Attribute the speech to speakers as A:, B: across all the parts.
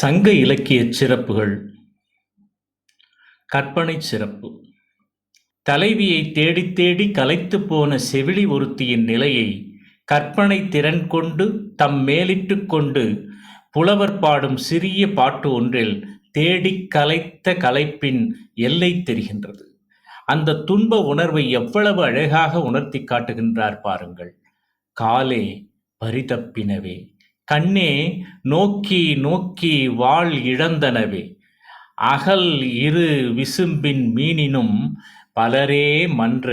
A: சங்க இலக்கியச் சிறப்புகள். கற்பனைச் சிறப்பு. தலைவியைத் தேடித் தேடி களைத்துப் போன செவிலி ஒருத்தியின் நிலையை கற்பனை திறன் கொண்டு தம் மேலிட்டுக் கொண்டு புலவர் பாடும் சிறிய பாட்டு ஒன்றில் தேடிக் கலைத்த களைப்பின் எல்லை தெரிகின்றது. அந்த துன்ப உணர்வை எவ்வளவு அழகாக உணர்த்திக் காட்டுகின்றார் பாருங்கள். காலே பரிதப்பினவே, கண்ணே நோக்கி நோக்கி வாழ் இழந்தனவே, அகல் இரு விசும்பின் மீனினும் பலரே மன்ற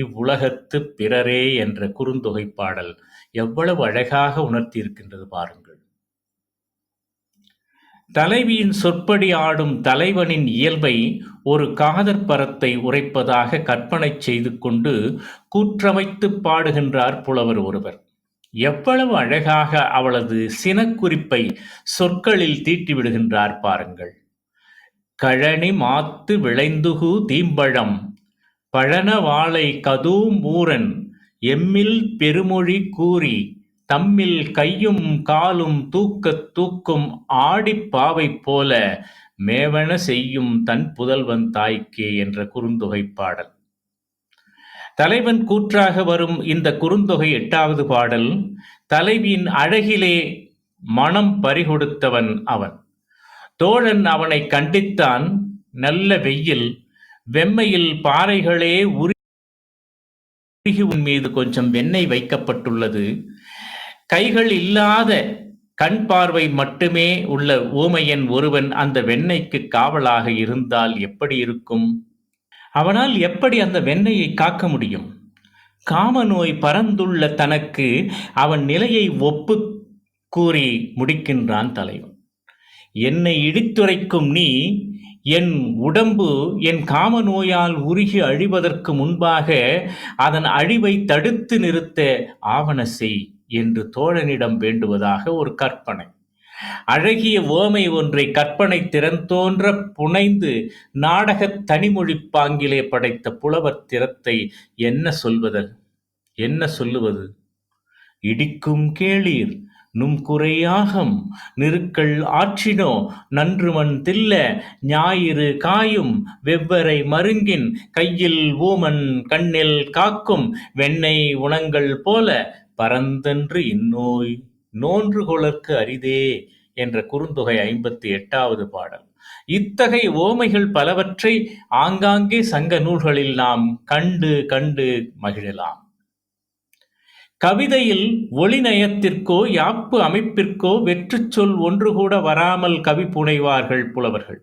A: இவ்வுலகத்துப் பிறரே என்ற குறுந்தொகை பாடல் எவ்வளவு அழகாக உணர்த்தியிருக்கின்றது பாருங்கள். தலைவியின் சொற்படி ஆடும் தலைவனின் இயல்பை ஒரு காதற் பரத்தை உரைப்பதாக கற்பனை செய்து கொண்டு கூற்றமைத்துப் பாடுகின்றார் புலவர் ஒருவர். எவ்வளவு அழகாக அவளது சினக்குறிப்பை சொற்களில் தீட்டிவிடுகின்றார் பாருங்கள். கழனி மாத்து விளைந்துகு தீம்பழம் பழன வாழை கதூம் ஊரன் எம்மில் பெருமொழி கூறி தம்மில் கையும் காலும் தூக்கத் தூக்கும் ஆடிப் பாவை போல மேவன செய்யும் தன் புதல்வன் தாய்க்கே என்ற குறுந்தொகை பாடல். தலைவன் கூற்றாக வரும் இந்த குறுந்தொகை 8வது பாடல். தலைவியின் அழகிலே மனம் பறிகொடுத்தவன் அவன். தோழன் அவனை கண்டித்தான். நல்ல வெயில் வெம்மையில் பாறைகளே உருகி உன் மீது கொஞ்சம் வெண்ணெய் வைக்கப்பட்டுள்ளது. கைகள் இல்லாத கண் பார்வை மட்டுமே உள்ள ஊமையன் ஒருவன் அந்த வெண்ணெய்க்கு காவலாக இருந்தால் எப்படி இருக்கும்? அவனால் எப்படி அந்த வெண்ணெயை காக்க முடியும்? காமநோய் பரந்துள்ள தனக்கு அவன் நிலையை ஒப்பு கூறி முடிக்கின்றான் தலைவன். என்னை இடித்துரைக்கும் நீ என் உடம்பு என் காம நோயால் உருகி அழிவதற்கு முன்பாக அதன் அழிவை தடுத்து நிறுத்த ஆவன செய் என்று தோழனிடம் வேண்டுவதாக ஒரு கற்பனை. அழகிய ஓமை ஒன்றை கற்பனை திறந்தோன்ற புனைந்து நாடகத் தனிமொழிப் பாங்கிலே படைத்த புலவர் திறத்தை என்ன சொல்லுவது? இடிக்கும் கேளீர் நும் குறையாகம் நிறுக்கள் ஆற்றினோ நன்றுமன் தில்ல ஞாயிறு காயும் வெவ்வரை மருங்கின் கையில் ஊமன் கண்ணில் காக்கும் வெண்ணெய் உணங்கள் போல பரந்தன்று இந்நோய் நோன்று கொளற்கு அரிதே என்ற குறுந்தொகை 58வது பாடல். இத்தகைய ஓமைகள் பலவற்றை ஆங்காங்கே சங்க நூல்களில் நாம் கண்டு மகிழலாம். கவிதையில் ஒளி நயத்திற்கோ யாப்பு அமைப்பிற்கோ வெற்றுச் சொல் ஒன்று கூட வராமல் கவி புனைவார்கள் புலவர்கள்.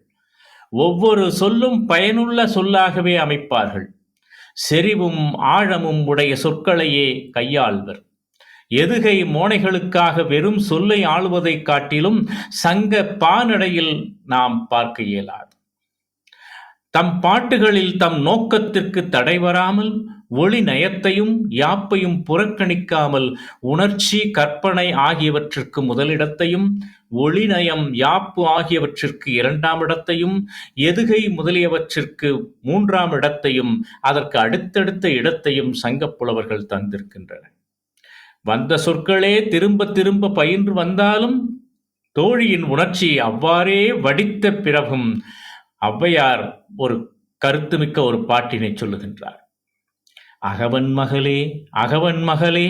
A: ஒவ்வொரு சொல்லும் பயனுள்ள சொல்லாகவே அமைப்பார்கள். செறிவும் ஆழமும் உடைய சொற்களையே கையாள்வர். எதுகை மோனைகளுக்காக வெறும் சொல்லை ஆளுவதைக் காட்டிலும் சங்க பாநடையில் நாம் பார்க்க இயலாது. தம் பாட்டுகளில் தம் நோக்கத்திற்கு தடை வராமல் ஒளி நயத்தையும் யாப்பையும் புறக்கணிக்காமல் உணர்ச்சி கற்பனை ஆகியவற்றிற்கு முதலிடத்தையும் ஒளி நயம் யாப்பு ஆகியவற்றிற்கு 2ஆம் இடத்தையும் எதுகை முதலியவற்றிற்கு 3ஆம் இடத்தையும் அதற்கு அடுத்தடுத்த இடத்தையும் சங்கப் புலவர்கள் தந்திருக்கின்றனர். வந்த சொற்களே திரும்ப திரும்ப பயின்று வந்தாலும் தோழியின் உணர்ச்சி அவ்வாறே வடித்த பிறகும் ஔவையார் ஒரு கருத்துமிக்க ஒரு பாட்டினை சொல்லுகின்றார். அகவன் மகளே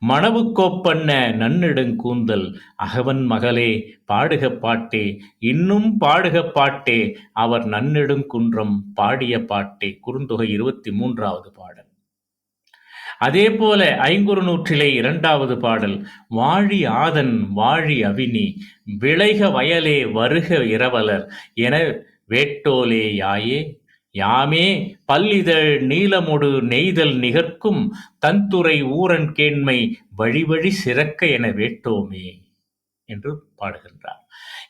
A: மணவுக்கோப்பன்ன நன்னெடுங்கூந்தல் அகவன் மகளே பாடுக பாட்டே இன்னும் பாடுக பாட்டே அவர் நன்னெடுங்குன்றம் பாடிய பாட்டே. குறுந்தொகை 23வது பாடல். அதே போல ஐங்குறுநூற்றிலே 2வது பாடல். வாழி ஆதன் வாழி அவினி விளைக வயலே வருக இரவலர் என வேட்டோலே யாயே யாமே பல்லிதழ் நீலமொடு நெய்தல் நிகர்க்கும் தன்துறை ஊரன் கேண்மை வழிவழி சிறக்க என வேட்டோமே என்று பாடுகின்றார்.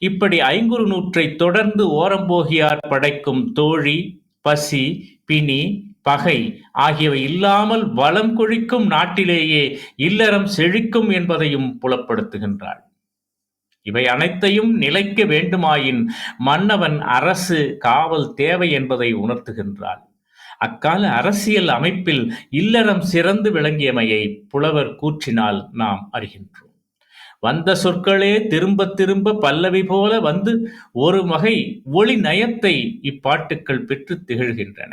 A: இப்படி ஐங்குறுநூற்றை தொடர்ந்து ஓரம்போகியார் படைக்கும் தோழி, பசி, பிணி, பகை ஆகியவை இல்லாமல் வளம் கொழிக்கும் நாட்டிலேயே இல்லறம் செழிக்கும் என்பதையும் புலப்படுத்துகின்றார். இவை அனைத்தையும் நிலைக்க வேண்டுமாயின் மன்னவன் அரசு காவல் தேவை என்பதை உணர்த்துகின்றார். அக்கால அரசியல் அமைப்பில் இல்லறம் சிறந்து விளங்கியமையை புலவர் கூற்றினால் நாம் அறிகின்றோம். வந்த சொற்களே திரும்ப திரும்ப பல்லவி போல வந்து ஒரு வகை ஒளி நயத்தை இப்பாட்டுக்கள் பெற்று திகழ்கின்றன.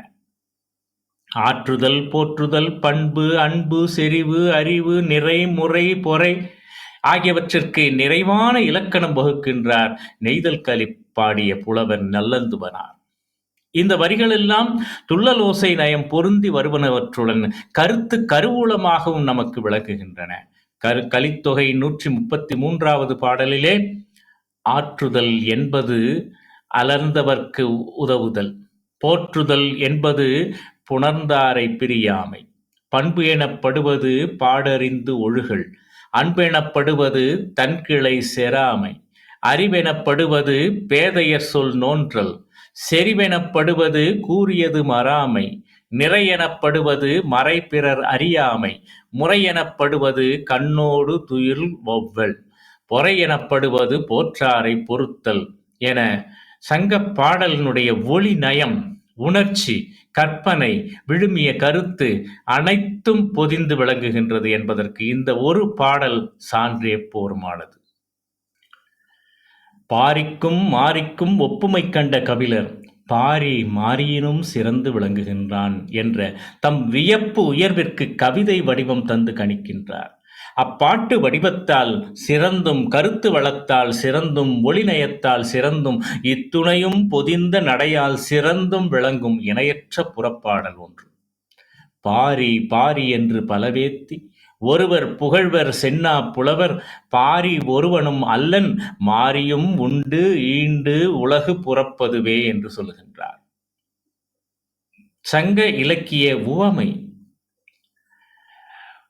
A: ஆற்றுதல், போற்றுதல், பண்பு, அன்பு, செறிவு, அறிவு, நிறை, முறை, பொறை ஆகியவற்றிற்கு நிறைவான இலக்கணம் வகுக்கின்றார் நெய்தல் களி பாடிய புலவர் நல்லந்துவனார். இந்த வரிகளெல்லாம் துள்ளலோசை நயம் பொருந்தி வருவனவற்றுடன் கருத்து கருவூலமாகவும் நமக்கு விளக்குகின்றன. கலித்தொகை 133வது பாடலிலே ஆற்றுதல் என்பது அலர்ந்தவர்க்கு உதவுதல், போற்றுதல் என்பது புணர்ந்தாரை பிரியாமை, பண்பு எனப்படுவது பாடறிந்து ஒழுகல், அன்பெனப்படுவது தன்கிளை செராமை, அறிவெனப்படுவது பேதையர் சொல் நோன்றல், செறிவெனப்படுவது கூறியது மறாமை, நிறையெனப்படுவது மறை பிறர் அறியாமை, முறையெனப்படுவது கண்ணோடு துயில் ஒவ்வல், பொறை எனப்படுவது போற்றாரை பொறுத்தல் என சங்கப் பாடலினுடைய ஒளி நயம், உணர்ச்சி, கற்பனை, விழுமிய கருத்து அனைத்தும் பொதிந்து விளங்குகின்றது என்பதற்கு இந்த ஒரு பாடல் சான்றே போருமானது. பாரிக்கும் மாரிக்கும் ஒப்புமை கண்ட கபிலர் பாரி மாரியினும் சிறந்து விளங்குகின்றான் என்ற தம் வியப்பு உயர்விற்கு கவிதை வடிவம் தந்து கணிக்கின்றார். அப்பாட்டு வடிவத்தால் சிறந்தும், கருத்து வளத்தால் சிறந்தும், ஒளிநயத்தால் சிறந்தும், இத்துணையும் பொதிந்த நடையால் சிறந்தும் விளங்கும் இணையற்ற புறப்பாடல் ஒன்று. பாரி பாரி என்று பலவேத்தி ஒருவர் புகழ்வர் சென்னா புலவர், பாரி ஒருவனும் அல்லன் மாரியும் உண்டு ஈண்டு உலகு புறப்பதுவே என்று சொல்லுகின்றார். சங்க இலக்கிய உவமை.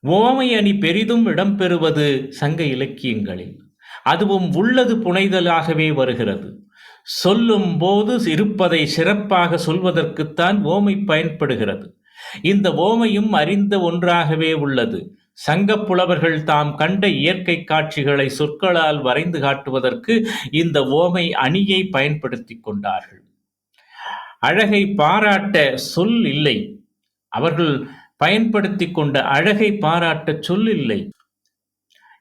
A: உவமை அணி பெரிதும் இடம்பெறுவது சங்க இலக்கியங்களில். அதுவும் உள்ளது புனைதலாகவே வருகிறது. சொல்லும் போது இருப்பதை சிறப்பாக சொல்வதற்குத்தான் ஓமை பயன்படுகிறது. இந்த ஓமையும் அறிந்த ஒன்றாகவே உள்ளது. சங்கப் புலவர்கள் தாம் கண்ட இயற்கை காட்சிகளை சொற்களால் வரைந்து காட்டுவதற்கு இந்த ஓமை அணியை பயன்படுத்திக் கொண்டார்கள். அழகை பாராட்ட சொல் இல்லை. அவர்கள் பயன்படுத்தி கொண்ட அழகை பாராட்ட சொல் இல்லை.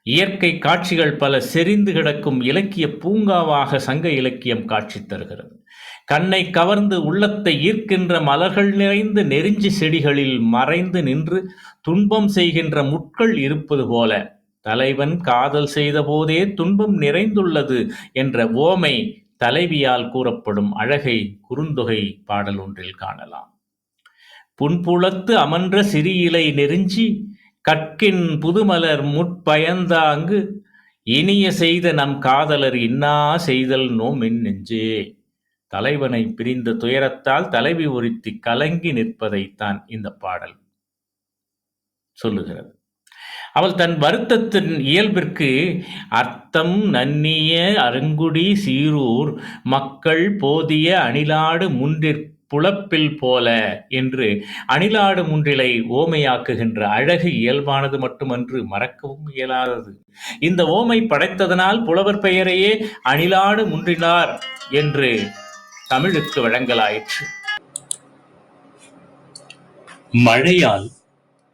A: இயற்கை காட்சிகள் பல செறிந்து கிடக்கும் இலக்கிய பூங்காவாக சங்க இலக்கியம் காட்சி தருகிறது. கண்ணை கவர்ந்து உள்ளத்தை ஈர்க்கின்ற மலர்கள் நிறைந்து நெருஞ்சி செடிகளில் மறைந்து நின்று துன்பம் செய்கின்ற முட்கள் இருப்பது போல தலைவன் காதல் செய்த போதே துன்பம் நிறைந்துள்ளது என்ற ஓமை தலைவியால் கூறப்படும் அழகை குறுந்தொகை பாடல் ஒன்றில் காணலாம். புன்புலத்து அமன்ற சிறியிலை நெருஞ்சி கற்கின் புதுமலர் முட்பயந்தாங்கு இனிய செய்த நம் காதலர் இன்னா செய்தல் நோமின் நெஞ்சே. தலைவனை பிரிந்த துயரத்தால் தலைவி ஒருத்தி கலங்கி நிற்பதைத்தான் இந்த பாடல் சொல்லுகிறது. அவள் தன் வருத்தத்தின் இயல்பிற்கு அர்த்தம் நன்னிய அருங்குடி சீரூர் மக்கள் போதிய அணிலாடு முன்றிற் புலப்பில் போல என்று அணிலாடு முன்றிலை ஓமையாக்குகின்ற அழகு இயல்பானது மட்டுமன்று, மறக்கவும் இயலாதது. இந்த ஓமை படைத்ததனால் புலவர் பெயரையே அணிலாடு முன்றினார் என்று தமிழுக்கு வழங்கலாயிற்று. மழையால்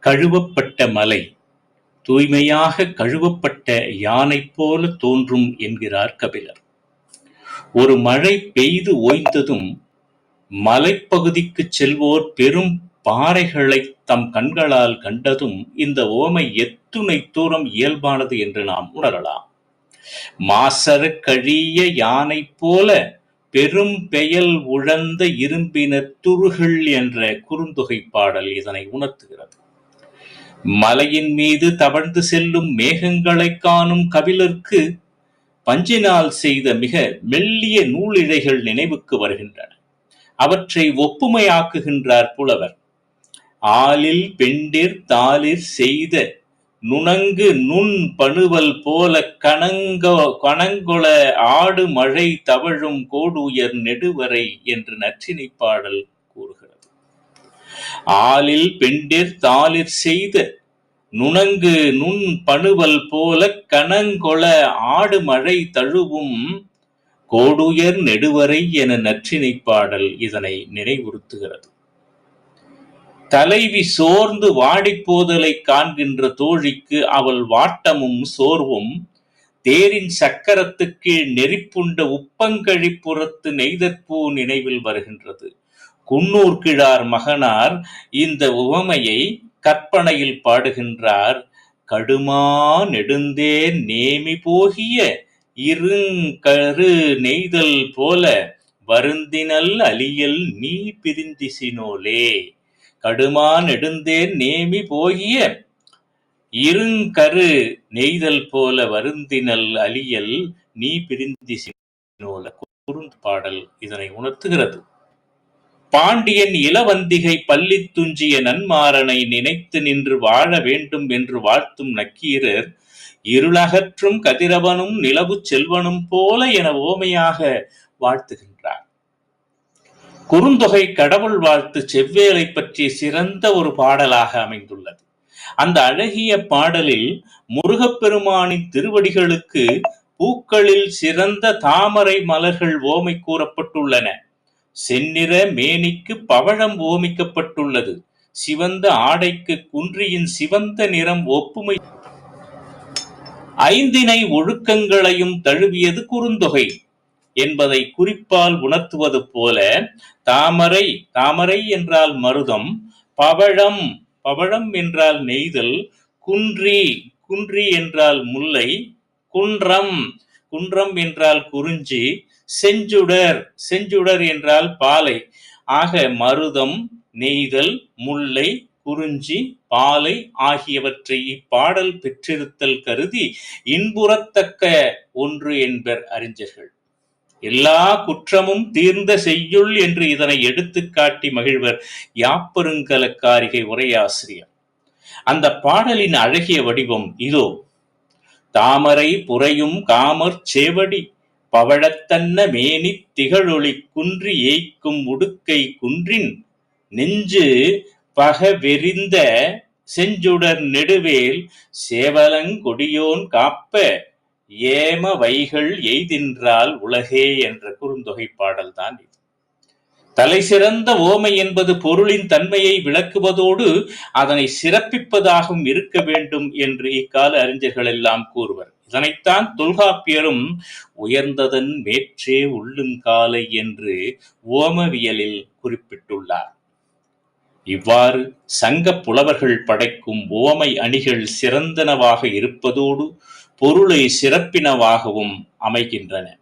A: கழுவப்பட்ட மலை தூய்மையாக கழுவப்பட்ட யானை போல தோன்றும் என்கிறார் கபிலர். ஒரு மழை பெய்து ஓய்ந்ததும் மலைப்பகுதிக்குச் செல்வோர் பெரும் பாறைகளைத் தம் கண்களால் கண்டதும் இந்த ஓமை எத்துணை தூரம் இயல்பானது என்று நாம் உணரலாம். மாசற கழிய யானை போல பெரும் பெயல் உழந்த இரும்பின துருகள் என்ற குறுந்தொகை பாடல் இதனை உணர்த்துகிறது. மலையின் மீது தவழ்ந்து செல்லும் மேகங்களை காணும் கபிலருக்கு பஞ்சினால் செய்த மிக மெல்லிய நூலிழைகள் நினைவுக்கு வருகின்றன. அவற்றை ஒப்புமையாக்குகின்றார் புலவர். ஆலில் பெண்டிர் தாளிர் செய்த நுணங்கு நுண் பணுவல் போல கணங்கொள ஆடு மழை தவழும் கோடுயர் நெடுவரை என்று நற்றிணை பாடல் கூறுகிறது. ஆலில் பெண்டிர் தாளிர் செய்த நுணங்கு நுண் பணுவல் போல கணங்கொள ஆடு மழை தழுவும் கோடுயர் நெடுவரை என நற்றிணை பாடல் இதனை நினைவுறுத்துகிறது. தலைவி சோர்ந்து வாடிப்போதலை காண்கின்ற தோழிக்கு அவள் வாட்டமும் சோர்வும் தேரின் சக்கரத்துக் கீழ் நெறிப்புண்ட உப்பங்கழிப்புறத்து நெய்தற்பூ நினைவில் வருகின்றது. குன்னூர் கிழார் மகனார் இந்த உவமையை கற்பனையில் பாடுகின்றார். கடுமா நெடுந்தேர் நேமி போகிய இருங்கரு நெய்தல் போல வருந்தினல் அலியல் நீ பிரிந்திசினோலே. கடுமா நெடுந்தேர் நேமி போகிய இருங்கரு நெய்தல் போல வருந்தினல் அலியல் நீ பிரிந்திசினோல. குறும்பாடல் இதனை உணர்த்துகிறது. பாண்டியன் இளவந்திகை பள்ளித் துஞ்சிய நன்மாறனை நினைத்து நின்று வாழ வேண்டும் என்று வாழ்த்தும் நக்கீரர், இருளகற்றும் கதிரவனும் நிலவுச் செல்வனும் போல என உவமையாக வாழ்த்துகின்றார். குறுந்தொகை கடவுள் வாழ்த்து செவ்வேலை பற்றிய சிறந்த ஒரு பாடலாக அமைந்துள்ளது. அந்த அழகிய பாடலில் முருகப்பெருமானின் திருவடிகளுக்கு பூக்களில் சிறந்த தாமரை மலர்கள் ஓமை கூறப்பட்டுள்ளன. செந்நிற மேனிக்கு பவழம் ஓமிக்கப்பட்டுள்ளது. சிவந்த ஆடைக்கு குன்றியின் சிவந்த நிறம் ஒப்புமை. ஐந்திணை ஒழுக்கங்களையும் தழுவியது குறுந்தொகை என்பதை குறிப்பால் உணர்த்துவது போல, தாமரை தாமரை என்றால் மருதம், பவழம் பவழம் என்றால் நெய்தல், குன்றி குன்றி என்றால் முல்லை, குன்றம் குன்றம் என்றால் குறிஞ்சி, செஞ்சுடர் செஞ்சுடர் என்றால் பாலை. ஆக மருதம், நெய்தல், முல்லை, குறிஞ்சி, பாலை ஆகியவற்றை இப்பாடல் பெற்றிருத்தல் கருதி இன்புறத்தக்க ஒன்று என்பர் அறிஞர்கள். எல்லா குற்றமும் தீர்ந்த செய்யுள் என்று இதனை எடுத்துக் காட்டி மகிழ்வர் யாப்பருங்கலக்காரிகை உரையாசிரியர். அந்த பாடலின் அழகிய வடிவம் இதோ. தாமரை புரையும் காமற் சேவடி பவழத்தன்ன மேனித் திகழொளி குன்றி ஏய்க்கும் உடுக்கை குன்றின் நெஞ்சு பகவெறிந்த செஞ்சுடர் நெடுவேல் சேவலங் கொடியோன் காப்ப ஏம வைகள் எய்தின்றால் உலகே என்ற குறுந்தொகை பாடல்தான் இது. தலை சிறந்த ஓமை என்பது பொருளின் தன்மையை விளக்குவதோடு அதனை சிறப்பிப்பதாகவும் இருக்க வேண்டும் என்று இக்கால அறிஞர்கள் எல்லாம் கூறுவர். இதனைத்தான் தொல்காப்பியரும் உயர்ந்ததன் மேற்றே உள்ளுங்காலை என்று ஓமவியலில் குறிப்பிட்டுள்ளார். இவ்வாறு சங்கப் புலவர்கள் படைக்கும் ஓமை அணிகள் சிறந்தனவாக இருப்பதோடு பொருளை சிறப்பினவாகவும் அமைகின்றன.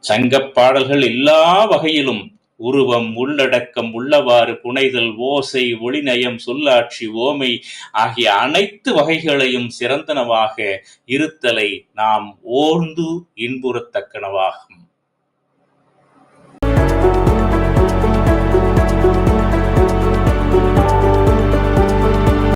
A: சங்கப் பாடல்கள் எல்லா வகையிலும் உருவம், உள்ளடக்கம், உள்ளவாறு, புனைதல், ஓசை, ஒளிநயம், சொல்லாட்சி, ஓமை ஆகிய அனைத்து வகைகளையும் சிறந்தனவாக இருத்தலை நாம் ஓர்ந்து இன்புறத்தக்கனவாகும்.